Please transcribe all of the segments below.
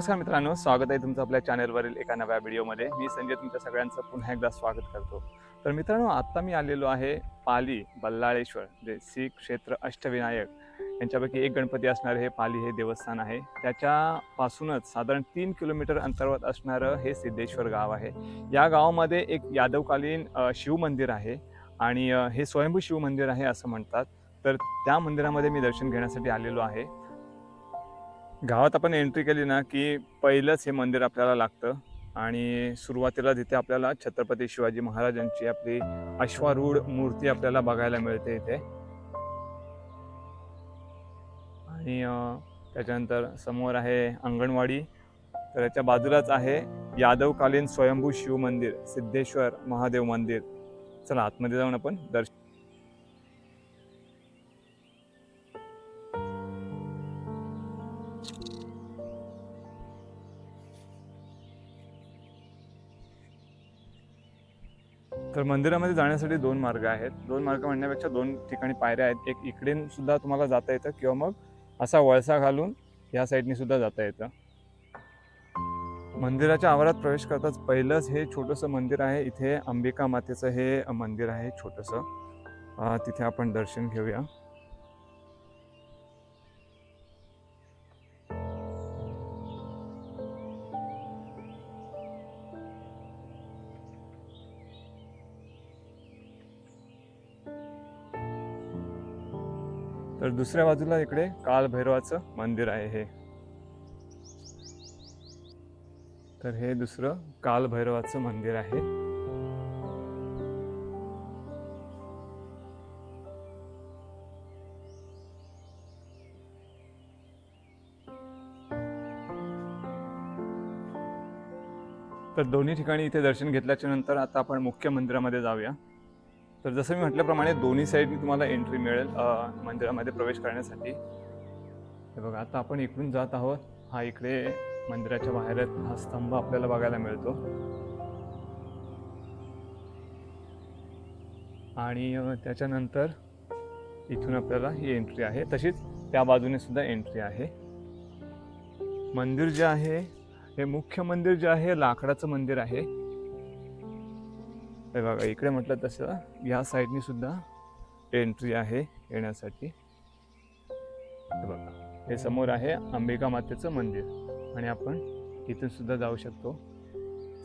नमस्कार मित्रांनो, स्वागत आहे तुमचं आपल्या चॅनलवरील एका नव्या व्हिडिओमध्ये. मी संजय तुमच्या सगळ्यांचं पुन्हा एकदा स्वागत करतो. तर मित्रांनो, आत्ता मी आलेलो आहे पाली बल्लाळेश्वर, जे श्री क्षेत्र अष्टविनायक यांच्यापैकी एक गणपती असणारे हे पाली हे देवस्थान आहे. त्याच्यापासूनच साधारण 3 किलोमीटर अंतरावर असणारं हे सिद्धेश्वर गाव आहे. या गावामध्ये एक यादवकालीन शिवमंदिर आहे आणि हे स्वयंभू शिवमंदिर आहे असं म्हणतात. तर त्या मंदिरामध्ये मी दर्शन घेण्यासाठी आलेलो आहे. गावात आपण एंट्री केली ना की पहिलंच हे मंदिर आपल्याला लागतं आणि सुरुवातीला तिथे आपल्याला छत्रपती शिवाजी महाराजांची आपली अश्वारूढ मूर्ती आपल्याला बघायला मिळते इथे. आणि त्याच्यानंतर समोर आहे अंगणवाडी. तर याच्या बाजूलाच आहे यादवकालीन स्वयंभू शिव मंदिर सिद्धेश्वर महादेव मंदिर. चला आतमध्ये जाऊन आपण दर्शन. तर मंदिरामध्ये जाण्यासाठी 2 मार्ग आहेत. 2 मार्ग म्हणण्यापेक्षा 2 ठिकाणी पायऱ्या आहेत. एक इकडे सुद्धा तुम्हाला जाता येतं किंवा मग असा वळसा घालून या साईडने सुद्धा जाता येतं. मंदिराच्या आवारात प्रवेश करताच पहिलंच हे छोटंसं मंदिर आहे. इथे अंबिका मातेचं हे मंदिर आहे छोटंसं. तिथे आपण दर्शन घेऊया. तर दुसऱ्या बाजूला इकडे कालभैरवाचं मंदिर आहे हे. तर हे दुसरं कालभैरवाचं मंदिर आहे. तर दोन्ही ठिकाणी इथे दर्शन घेतल्याच्या नंतर आता आपण मुख्य मंदिरामध्ये जाऊया. तर जसं मी म्हटल्याप्रमाणे दोन्ही साईडनी तुम्हाला एंट्री मिळेल मंदिरामध्ये प्रवेश करण्यासाठी. हे बघा, आता आपण इकडून जात आहोत. हा इकडे मंदिराच्या बाहेर हा स्तंभ आपल्याला बघायला मिळतो आणि त्याच्यानंतर इथून आपल्याला ही एंट्री आहे. तशीच त्या बाजूने सुद्धा एंट्री आहे. मंदिर जे आहे हे मुख्य मंदिर जे आहे लाकडाचं मंदिर आहे. हे बघा, इकडे म्हटलं तसं या साईडनी सुद्धा एंट्री आहे येण्यासाठी. हे बघा, हे समोर आहे अंबिका मातेचं मंदिर आणि आपण इथून सुद्धा जाऊ शकतो.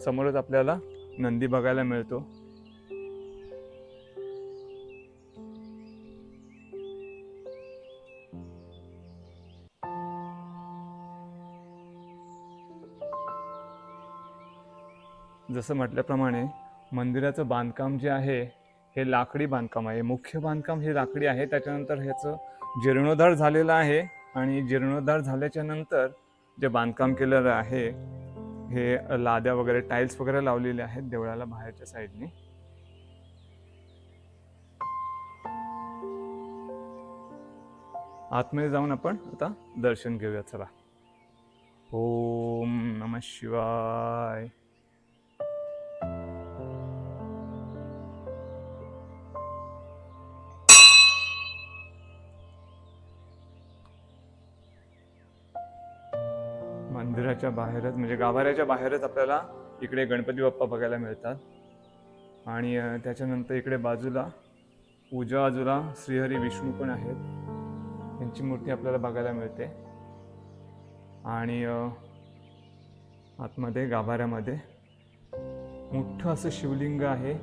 समोरच आपल्याला नंदी बघायला मिळतो. जसं म्हटल्याप्रमाणे मंदिराचं बांधकाम जे आहे हे लाकडी बांधकाम आहे. मुख्य बांधकाम हे लाकडी आहे. त्याच्यानंतर ह्याचं जीर्णोद्धार झालेला आहे आणि जीर्णोद्धार झाल्याच्या नंतर जे बांधकाम केलेलं आहे हे लाद्या वगैरे टाईल्स वगैरे लावलेले आहेत देवळाला बाहेरच्या साईडने. आतमध्ये जाऊन आपण आता दर्शन घेऊया. चला. ओम नमः शिवाय. मंदिराच्या बाहेरच म्हणजे गाभाऱ्याच्या बाहेरच आपल्याला इकडे गणपती बाप्पा बघायला मिळतात आणि त्याच्यानंतर इकडे बाजूला उजव्या बाजूला श्रीहरी विष्णू पण आहेत. यांची मूर्ती आपल्याला बघायला मिळते आणि आतमध्ये गाभाऱ्यामध्ये मोठं असं शिवलिंग आहे.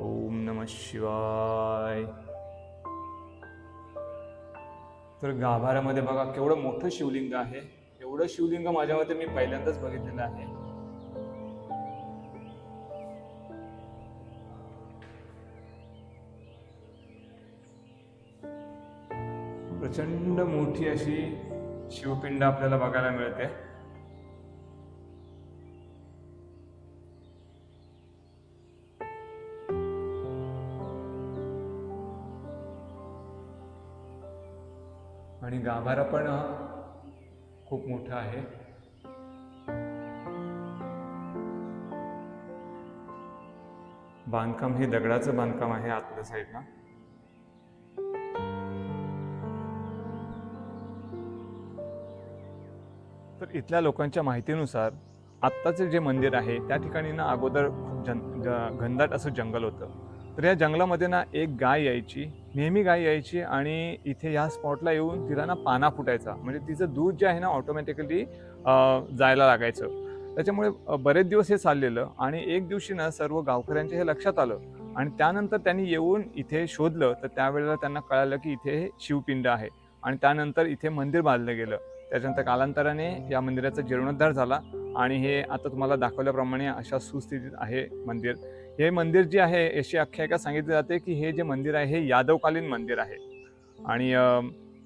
ओम नमः शिवाय. तर गाभाऱ्यामध्ये बघा केवढं मोठं शिवलिंग आहे. एवढं शिवलिंग माझ्या मते मी पहिल्यांदाच बघितलेलं आहे. प्रचंड मोठी अशी शिवपिंड आपल्याला बघायला मिळते. आणि गाभारा पण खूप मोठा आहे. बांधकाम हे दगडाचं बांधकाम आहे आतल्या साईडला. तर इथल्या लोकांच्या माहितीनुसार आत्ताचे जे मंदिर आहे त्या ठिकाणी ना अगोदर खूप घनदाट असं जंगल होतं. तर या जंगलामध्ये ना एक गाय यायची, नेहमी गाय यायची आणि इथे या स्पॉटला येऊन तिला ना पाना फुटायचा, म्हणजे तिचं दूध जे आहे ना ऑटोमॅटिकली जायला लागायचं. त्याच्यामुळे बरेच दिवस हे चाललेलं आणि एक दिवशी ना सर्व गावकऱ्यांच्या हे लक्षात आलं आणि त्यानंतर त्यांनी येऊन इथे शोधलं. तर त्यावेळेला त्यांना कळालं की इथे शिवपिंड आहे आणि त्यानंतर इथे मंदिर बांधलं गेलं. त्याच्यानंतर कालांतराने या मंदिराचा जीर्णोद्धार झाला आणि हे आता तुम्हाला दाखवल्याप्रमाणे अशा सुस्थितीत आहे मंदिर. हे मंदिर जे आहे अशी आख्यायिका सांगितली जाते की हे जे मंदिर आहे हे यादवकालीन मंदिर आहे आणि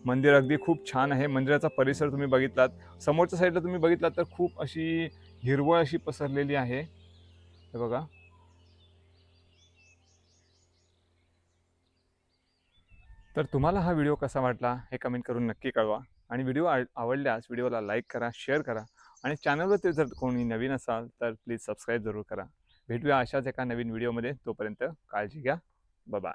मंदिर अगदी खूप छान आहे. मंदिराचा परिसर तुम्ही बघितलात, समोरच्या साईडला तुम्ही बघितलात तर खूप अशी हिरवळ अशी पसरलेली आहे. हे बघा. तर तुम्हाला हा व्हिडिओ कसा वाटला हे कमेंट करून नक्की कळवा आणि व्हिडिओ आवडल्यास व्हिडिओला लाईक करा, शेअर करा आणि चॅनलवर जर कोणी नवीन असाल तर प्लीज सबस्क्राईब जरूर करा. भेटूया अशाच एका नवीन व्हिडिओमध्ये. तोपर्यंत काळजी घ्या. बाय.